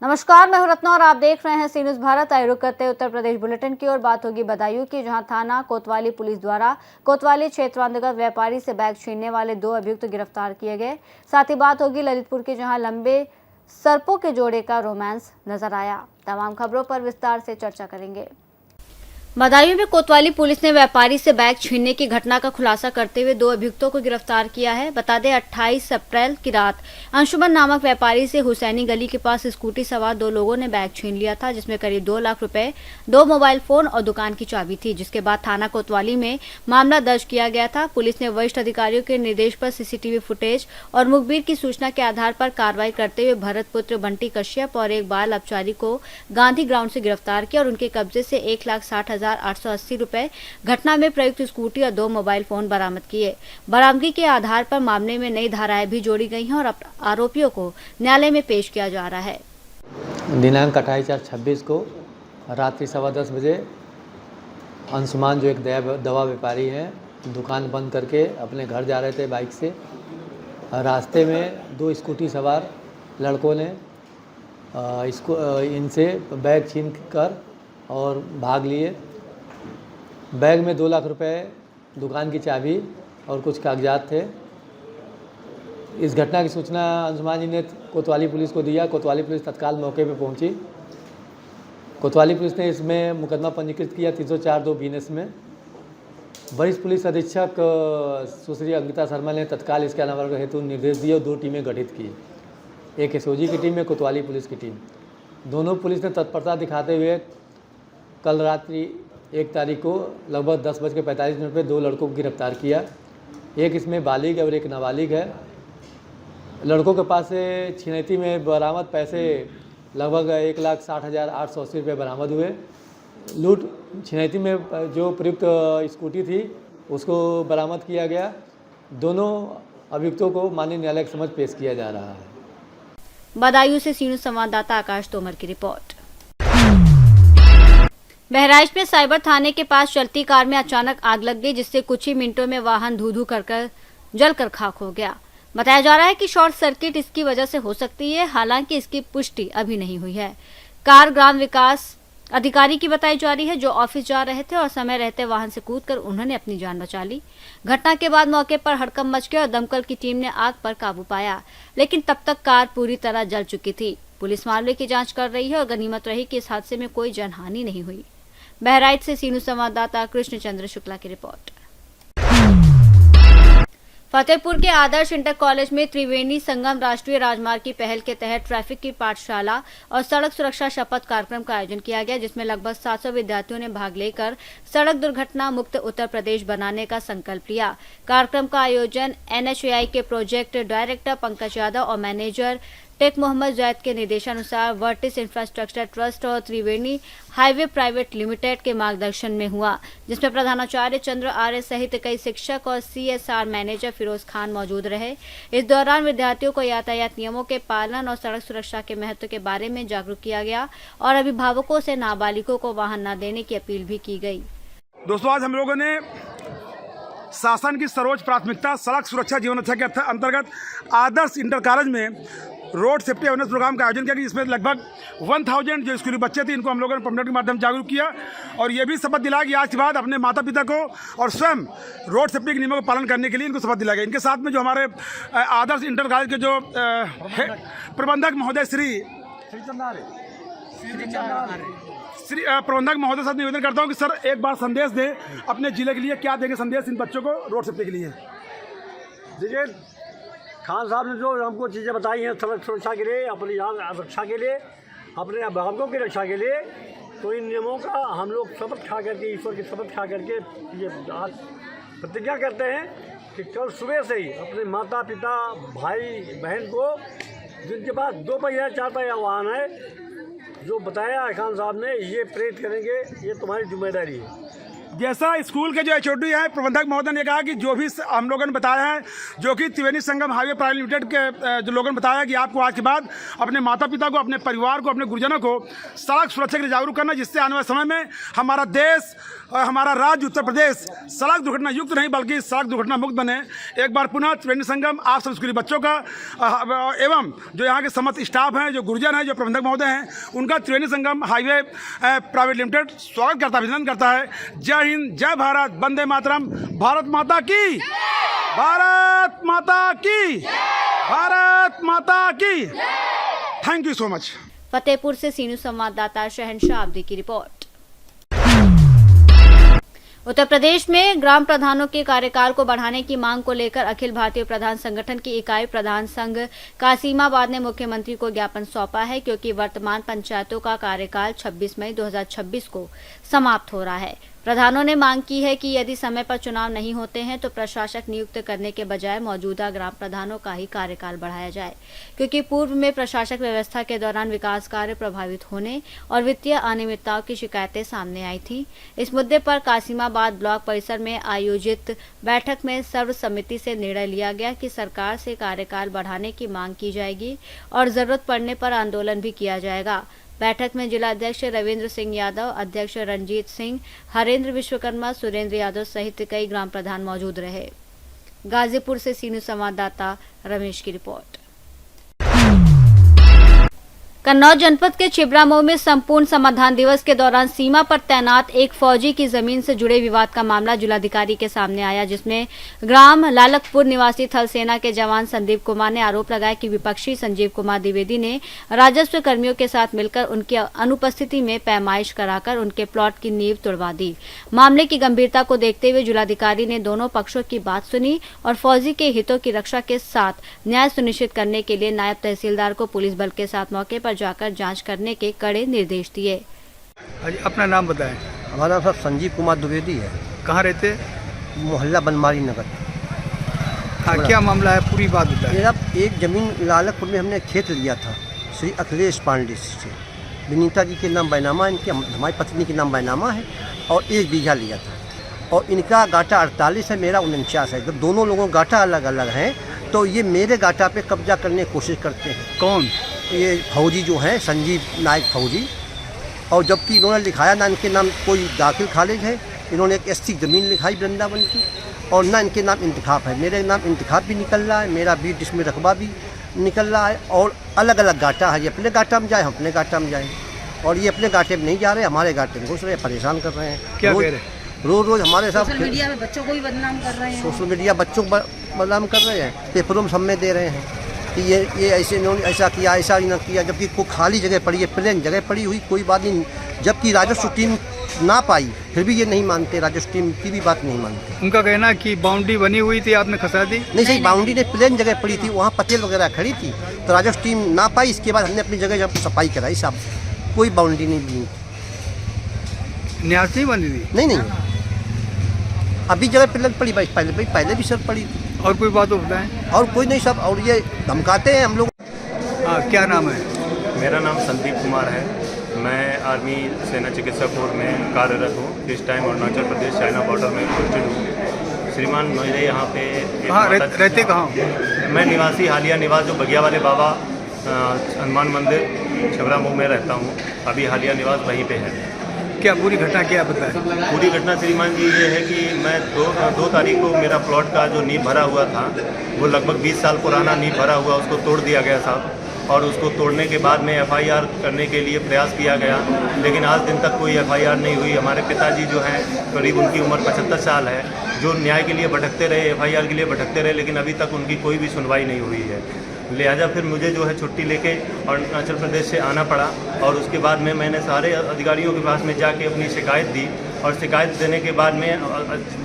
नमस्कार, मैं हूं रत्ना और आप देख रहे हैं सी न्यूज़ भारत। आए रुक करते उत्तर प्रदेश बुलेटिन की ओर। बात होगी बदायूं की, जहां थाना कोतवाली पुलिस द्वारा कोतवाली क्षेत्र अंतर्गत व्यापारी से बैग छीनने वाले 2 अभियुक्त गिरफ्तार किए गए। साथ ही बात होगी ललितपुर की, जहां लंबे सर्पों के जोड़े का रोमांस नजर आया। तमाम खबरों पर विस्तार से चर्चा करेंगे। बदायूं में कोतवाली पुलिस ने व्यापारी से बैग छीनने की घटना का खुलासा करते हुए 2 अभियुक्तों को गिरफ्तार किया है। बता दें 28 अप्रैल की रात अंशुमन नामक व्यापारी से हुसैनी गली के पास स्कूटी सवार 2 लोगों ने बैग छीन लिया था, जिसमें करीब 2 लाख रुपए, 2 मोबाइल फोन और दुकान की चाबी थी। जिसके बाद थाना कोतवाली में मामला दर्ज किया गया था। पुलिस ने वरिष्ठ अधिकारियों के निर्देश पर सीसीटीवी फुटेज और मुखबिर की सूचना के आधार पर कार्रवाई करते हुए भरतपुत्र बंटी कश्यप और एक बाल अपचारी को गांधी ग्राउंड से गिरफ्तार किया और उनके कब्जे से 1,60,880 रुपए, घटना में प्रयुक्त स्कूटी और 2 मोबाइल फोन बरामद किए। बरामदगी के आधार पर मामले में नई धाराएं भी जोड़ी गई हैं और आरोपियों को न्यायालय में पेश किया जा रहा है। दिनांक 28/4/26 को रात्रि 10:15 बजे अंशुमान, जो एक दवा व्यापारी हैं, दुकान बंद करके अपने घर जा रहे थे बाइक से। रास्ते में 2 स्कूटी सवार लड़कों ने इनसे बैग छीन कर और भाग लिए। बैग में 2 लाख रुपए, दुकान की चाबी और कुछ कागजात थे। इस घटना की सूचना अंशुमान जी ने कोतवाली पुलिस को दिया। कोतवाली पुलिस तत्काल मौके पर पहुंची। कोतवाली पुलिस ने इसमें मुकदमा पंजीकृत किया 304(2) बीएनएस में। वरिष्ठ पुलिस अधीक्षक सुश्री अंकिता शर्मा ने तत्काल इसके अनावरण हेतु निर्देश दिए और 2 टीमें गठित की, एक एसओजी की टीम, एक कोतवाली पुलिस की टीम। दोनों पुलिस ने तत्परता दिखाते हुए कल रात्रि 1 तारीख को लगभग 10:45 पर 2 लड़कों को गिरफ्तार किया। एक इसमें बालिग है और एक नाबालिग है। लड़कों के पास से छिनैती में बरामद पैसे लगभग 1,60,880 रुपये बरामद हुए। लूट छिनैती में जो प्रयुक्त स्कूटी थी उसको बरामद किया गया। दोनों अभियुक्तों को माननीय न्यायालय के समक्ष पेश किया जा रहा है। बदायूं से सी न्यूज़ संवाददाता आकाश तोमर की रिपोर्ट। बहराइच में साइबर थाने के पास चलती कार में अचानक आग लग गई, जिससे कुछ ही मिनटों में वाहन धू-धू कर जलकर खाक हो गया। बताया जा रहा है कि शॉर्ट सर्किट इसकी वजह से हो सकती है, हालांकि इसकी पुष्टि अभी नहीं हुई है। कार ग्राम विकास अधिकारी की बताई जा रही है, जो ऑफिस जा रहे थे और समय रहते वाहन से कूदकर उन्होंने अपनी जान बचा ली। घटना के बाद मौके पर हड़कंप मच गया और दमकल की टीम ने आग पर काबू पाया, लेकिन तब तक कार पूरी तरह जल चुकी थी। पुलिस मामले की जांच कर रही है और गनीमत रही कि इस हादसे में कोई जनहानि नहीं हुई। बहराइच से सी न्यूज़ संवाददाता कृष्ण चंद्र शुक्ला की रिपोर्ट। फतेहपुर के आदर्श इंटर कॉलेज में त्रिवेणी संगम राष्ट्रीय राजमार्ग की पहल के तहत ट्रैफिक की पाठशाला और सड़क सुरक्षा शपथ कार्यक्रम का आयोजन किया गया, जिसमें लगभग 700 विद्यार्थियों ने भाग लेकर सड़क दुर्घटना मुक्त उत्तर प्रदेश बनाने का संकल्प लिया। कार्यक्रम का आयोजन NHAI के प्रोजेक्ट डायरेक्टर पंकज यादव और मैनेजर टेक मोहम्मद जैद के निर्देशानुसार वर्टिस इंफ्रास्ट्रक्चर ट्रस्ट और त्रिवेणी हाईवे प्राइवेट लिमिटेड के मार्गदर्शन में हुआ, जिसमें प्रधानाचार्य चंद्र आर्य सहित कई शिक्षक और CSR मैनेजर फिरोज खान मौजूद रहे। इस दौरान विद्यार्थियों को यातायात नियमों के पालन और सड़क सुरक्षा के महत्व के बारे में जागरूक किया गया और अभिभावकों से नाबालिगों को वाहन न देने की अपील भी की गई। दोस्तों, आज हम लोगों ने शासन की सर्वोच्च प्राथमिकता सड़क सुरक्षा जीवन रक्षा के अंतर्गत आदर्श इंटर कॉलेज में रोड सेफ्टी अवेयरनेस प्रोग्राम का आयोजन किया कि इसमें लगभग 1000 जो स्कूली बच्चे थे, इनको हम लोगों ने पम्पलेट के माध्यम से जागरूक किया और ये भी शपथ दिलाया कि आज के बाद अपने माता पिता को और स्वयं रोड सेफ्टी के नियमों का पालन करने के लिए इनको शपथ दिलाया गया। इनके साथ में जो हमारे आदर्श इंटर कॉलेज के जो प्रबंधक महोदय श्री प्रबंधक महोदय साहब निवेदन करता हूँ कि सर एक बार संदेश दें अपने जिले के लिए, क्या देंगे संदेश इन बच्चों को रोड सेफ्टी के लिए। देखिए, खान साहब ने जो हमको चीज़ें बताई हैं सड़क सुरक्षा के लिए, अपनी जान रक्षा के लिए, अपने अभिभावकों की रक्षा के लिए, तो इन नियमों का हम लोग शपथ खा करके, ईश्वर की शपथ खा करके ये आज प्रतिज्ञा करते हैं कि कल सुबह से ही अपने माता पिता भाई बहन को, जिनके पास 2 पहिया 4 पहिया वाहन है, जो बताया है खान साहब ने, ये प्रेरित करेंगे, ये तुम्हारी जिम्मेदारी है। जैसा स्कूल के जो एचओडी हैं प्रबंधक महोदय ने कहा कि जो भी हम लोगों ने बताया है, जो कि Triveni Sangam highway private limited के जो लोगों ने बताया कि आपको आज के बाद अपने माता पिता को, अपने परिवार को, अपने गुरुजनों को सड़क सुरक्षा के लिए जागरूक करना, जिससे आने वाले समय में हमारा देश और हमारा राज्य उत्तर प्रदेश सड़क दुर्घटना युक्त नहीं बल्कि सड़क दुर्घटना मुक्त बने। एक बार पुनः त्रिवेणी संगम आप सब स्कूली बच्चों का एवं जो यहाँ के समस्त स्टाफ हैं, जो गुरुजन हैं, जो प्रबंधक महोदय हैं, उनका Triveni Sangam highway private limited स्वागत करता है, अभिनंदन करता है। जय हिंद, जय भारत, वंदे मातरम, भारत माता की, भारत माता की, भारत माता की। Thank you so much. Fatehpur से सीनू संवाददाता शहनशाह अब्दी की रिपोर्ट। उत्तर प्रदेश में ग्राम प्रधानों के कार्यकाल को बढ़ाने की मांग को लेकर अखिल भारतीय प्रधान संगठन की इकाई प्रधान संघ कासिमाबाद ने मुख्यमंत्री को ज्ञापन सौंपा है, क्योंकि वर्तमान पंचायतों का कार्यकाल 26 मई 2026 को समाप्त हो रहा है। प्रधानों ने मांग की है कि यदि समय पर चुनाव नहीं होते हैं तो प्रशासक नियुक्त करने के बजाय मौजूदा ग्राम प्रधानों का ही कार्यकाल बढ़ाया जाए, क्योंकि पूर्व में प्रशासक व्यवस्था के दौरान विकास कार्य प्रभावित होने और वित्तीय अनियमितताओं की शिकायतें सामने आई थी। इस मुद्दे पर कासिमाबाद ब्लॉक परिसर में आयोजित बैठक में सर्वसम्मति से निर्णय लिया गया कि सरकार से कार्यकाल बढ़ाने की मांग की जाएगी और जरूरत पड़ने पर आंदोलन भी किया जाएगा। बैठक में जिला अध्यक्ष रविंद्र सिंह यादव, अध्यक्ष रंजीत सिंह, हरेंद्र विश्वकर्मा, सुरेंद्र यादव सहित कई ग्राम प्रधान मौजूद रहे। गाजीपुर से सीनू संवाददाता रमेश की रिपोर्ट। कन्नौज जनपद के छिबरामऊ में संपूर्ण समाधान दिवस के दौरान सीमा पर तैनात एक फौजी की जमीन से जुड़े विवाद का मामला जिलाधिकारी के सामने आया, जिसमें ग्राम लालकपुर निवासी थल सेना के जवान संदीप कुमार ने आरोप लगाया कि विपक्षी संजीव कुमार द्विवेदी ने राजस्व कर्मियों के साथ मिलकर उनकी अनुपस्थिति में पैमाइश कराकर उनके प्लॉट की नींव तुड़वा दी। मामले की गंभीरता को देखते हुए जिलाधिकारी ने दोनों पक्षों की बात सुनी और फौजी के हितों की रक्षा के साथ न्याय सुनिश्चित करने के लिए नायब तहसीलदार को पुलिस बल के साथ मौके पर जाकर जांच करने के कड़े निर्देश दिए। अपना नाम बताएं। हमारा नाम संजीव कुमार द्विवेदी है। कहाँ रहते? मोहल्ला बनमारी नगर। हाँ, क्या मामला है, पूरी बात बताएं। मेरा एक ज़मीन लालकपुर में हमने खेत लिया था श्री अखिलेश पांडे से। विनीता जी के नाम बैनामा, इनके हमारी पत्नी के नाम बैनामा है, और 1 बीघा लिया था। और इनका गाटा 48 है, मेरा 49 है। जब दोनों लोगों का गाटा अलग अलग है तो ये मेरे गाटा पे कब्जा करने की कोशिश करते हैं। कौन? ये फौजी जो हैं, संजीव नायक फौजी। और जबकि इन्होंने लिखाया ना इनके नाम कोई दाखिल खारिज है, इन्होंने एक एसटी ज़मीन लिखाई वृंदावन की, और ना इनके नाम इंतखाब है। मेरे नाम इंतखाब भी निकल रहा है, मेरा 20 डिसमिल रकबा भी निकल रहा है, और अलग अलग गाटा है। ये अपने गाटा में जाए, हम अपने गाटा में जाए, और ये अपने गाटे में नहीं जा रहे, हमारे गाटे में घुस रहे, परेशान कर रहे हैं। क्या कह रहे हैं? रोज़ हमारे साथ सोशल मीडिया में बच्चों को भी बदनाम कर रहे हैं। सोशल मीडिया बच्चों को बदनाम कर रहे हैं, पेपरों में सामने दे रहे हैं कि ये ऐसे इन्होंने ऐसा किया, ऐसा न किया, जबकि कोई खाली जगह पड़ी है, प्लेन जगह पड़ी हुई, कोई बात नहीं। जबकि राजस्व टीम ना पाई फिर भी ये नहीं मानते, राजस्व टीम की भी बात नहीं मानते। उनका कहना कि बाउंड्री बनी हुई थी, आपने खसा दी? नहीं सही, बाउंड्री ने प्लेन जगह पड़ी थी, वहाँ पटेल वगैरह खड़ी थी, तो राजस्व टीम ना पाई। इसके बाद हमने अपनी जगह जब सफाई कराई साहब, कोई बाउंड्री नहीं बनी। न्यास नहीं बनी थी? नहीं, अभी जगह प्लेन पड़ी, पहले भी सब पड़ी थी। और कोई बात बताएं। और कोई नहीं सब, और ये धमकाते हैं हम लोग। हाँ, क्या नाम है? मेरा नाम संदीप कुमार है। मैं आर्मी सेना चिकित्सा कोर में कार्यरत हूँ। इस time Arunachal Pradesh China border में पोस्टेड हूँ। श्रीमान मेरे यहाँ पे कहाँ रहते? कहाँ? मैं निवासी हालिया निवास जो बगिया वाले बाबा हनुमान मंदिर छिबरामऊ में रहता हूँ। अभी हालिया निवास वहीं पे है। क्या पूरी घटना क्या बताएं? पूरी घटना श्रीमान जी ये है कि मैं 2 तारीख को मेरा प्लॉट का जो नींव भरा हुआ था, वो लगभग 20 साल पुराना नींव भरा हुआ, उसको तोड़ दिया गया साहब। और उसको तोड़ने के बाद में FIR करने के लिए प्रयास किया गया, लेकिन आज दिन तक कोई FIR नहीं हुई। हमारे पिताजी जो हैं, करीब उनकी उम्र 75 साल है, जो न्याय के लिए भटकते रहे, FIR के लिए भटकते रहे, लेकिन अभी तक उनकी कोई भी सुनवाई नहीं हुई है। लिहाजा फिर मुझे जो है छुट्टी लेके अरुणाचल प्रदेश से आना पड़ा, और उसके बाद में मैंने सारे अधिकारियों के पास में जाके अपनी शिकायत दी, और शिकायत देने के बाद में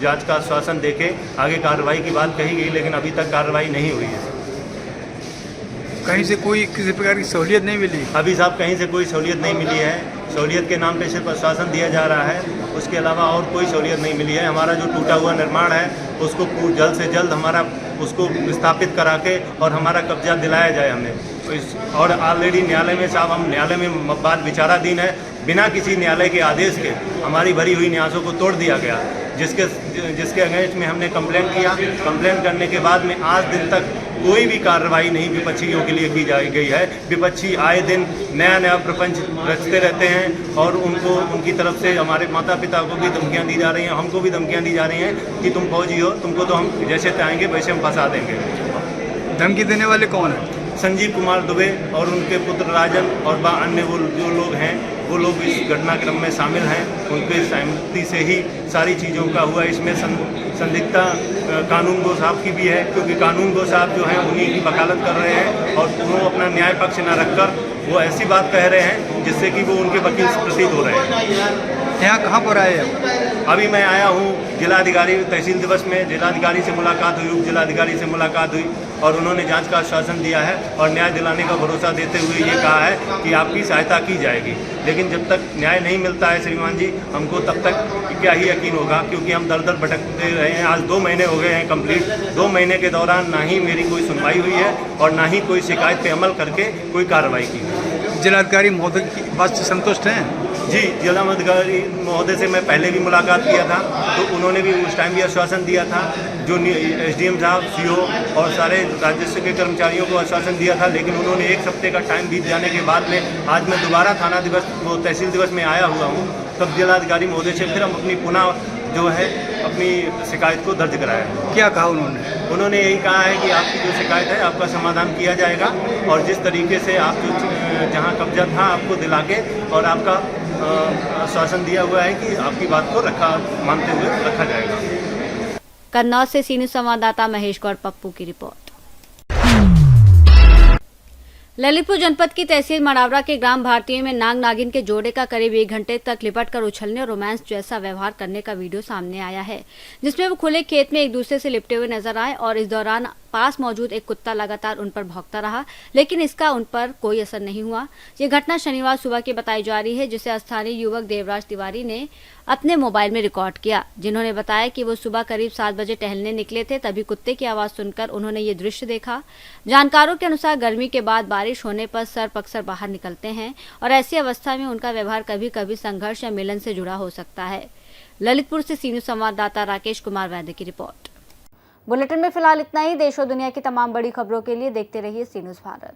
जांच का आश्वासन देके आगे कार्रवाई की बात कही गई, लेकिन अभी तक कार्रवाई नहीं हुई है। कहीं से कोई किसी प्रकार की सहूलियत नहीं मिली? अभी साहब कहीं से कोई सहूलियत नहीं मिली है। सहूलियत के नाम पे सिर्फ आश्वासन दिया जा रहा है, उसके अलावा और कोई सहूलियत नहीं मिली है। हमारा जो टूटा हुआ निर्माण है उसको जल्द से जल्द हमारा उसको विस्थापित करा के और हमारा कब्जा दिलाया जाए हमें। और ऑलरेडी न्यायालय में साहब, हम न्यायालय में बात विचाराधीन है, बिना किसी न्यायालय के आदेश के हमारी भरी हुई न्यासों को तोड़ दिया गया, जिसके अगेंस्ट में हमने कंप्लेंट किया। कंप्लेंट करने के बाद में आज दिन तक कोई भी कार्रवाई नहीं विपक्षियों के लिए की गई है। विपक्षी आए दिन नया नया प्रपंच रचते रहते हैं और उनकी तरफ से हमारे माता पिता को भी धमकियां दी जा रही हैं, हमको भी धमकियां दी जा रही हैं कि तुम फौजी हो, तुमको तो हम जैसे चाहेंगे वैसे हम फंसा देंगे। धमकी देने वाले कौन है? संजीव कुमार दुबे और उनके पुत्र राजन और अन्य वो जो लोग हैं, वो लोग इस घटनाक्रम में शामिल हैं। उनके सहमति से ही सारी चीज़ों का हुआ। इसमें संदिग्धता कानून गो साहब की भी है, क्योंकि कानून गो साहब जो हैं उन्हीं की वकालत कर रहे हैं और वो अपना न्याय पक्ष न रखकर वो ऐसी बात कह रहे हैं जिससे कि वो उनके वकील प्रतीत हो रहे हैं। यहाँ कहाँ पर आए हैं? अभी मैं आया हूँ जिलाधिकारी तहसील दिवस में, जिलाधिकारी से मुलाकात हुई, उप जिलाधिकारी से मुलाकात हुई और उन्होंने जांच का आश्वासन दिया है और न्याय दिलाने का भरोसा देते हुए ये कहा है कि आपकी सहायता की जाएगी। लेकिन जब तक न्याय नहीं मिलता है श्रीमान जी, हमको तब तक क्या ही यकीन होगा, क्योंकि हम दर दर भटकते रहे हैं। आज 2 महीने हो गए हैं कंप्लीट। 2 महीने के दौरान ना ही मेरी कोई सुनवाई हुई है और ना ही कोई शिकायत पे अमल करके कोई कार्रवाई की। जिलाधिकारी महोदय की बात से संतुष्ट हैं? जी, जिलाधिकारी महोदय से मैं पहले भी मुलाकात किया था, तो उन्होंने भी उस टाइम भी आश्वासन दिया था, जो एसडीएम साहब, सीओ और सारे राजस्व के कर्मचारियों को आश्वासन दिया था। लेकिन उन्होंने 1 हफ्ते का टाइम बीत जाने के बाद में आज मैं दोबारा थाना दिवस वो तहसील दिवस में आया हुआ हूँ, तब जिलाधिकारी महोदय से फिर हम अपनी पुनः जो है अपनी शिकायत को दर्ज कराया। क्या कहा उन्होंने? उन्होंने यही कहा है कि आपकी जो शिकायत है आपका समाधान किया जाएगा और जिस तरीके से आप जो जहाँ कब्जा था आपको दिला के और आपका आश्वासन दिया हुआ है कि आपकी बात को मानते हुए रखा जाएगा। कन्नौज से सीनियर संवाददाता महेश गौड़ पप्पू की रिपोर्ट। ललितपुर जनपद की तहसील मड़ावरा के ग्राम भारतीय में नाग नागिन के जोड़े का करीब 1 घंटे तक लिपट कर उछलने और रोमांस जैसा व्यवहार करने का वीडियो सामने आया है, जिसमें वो खुले खेत में एक दूसरे से लिपटे हुए नजर आए और इस दौरान पास मौजूद एक कुत्ता लगातार उन पर भौंकता रहा, लेकिन इसका उन पर कोई असर नहीं हुआ। ये घटना शनिवार सुबह की बताई जा रही है, जिसे स्थानीय युवक देवराज तिवारी ने अपने मोबाइल में रिकॉर्ड किया, जिन्होंने बताया कि वो सुबह करीब 7 बजे टहलने निकले थे, तभी कुत्ते की आवाज सुनकर उन्होंने ये दृश्य देखा। जानकारों के अनुसार गर्मी के बाद बारिश होने पर सर्प अक्सर बाहर निकलते हैं और ऐसी अवस्था में उनका व्यवहार कभी कभी संघर्ष या मिलन से जुड़ा हो सकता है। ललितपुर से सीनियर संवाददाता राकेश कुमार वैद्य की रिपोर्ट। बुलेटिन में फिलहाल इतना ही। देश और दुनिया की तमाम बड़ी खबरों के लिए देखते रहिए सी न्यूज़ भारत।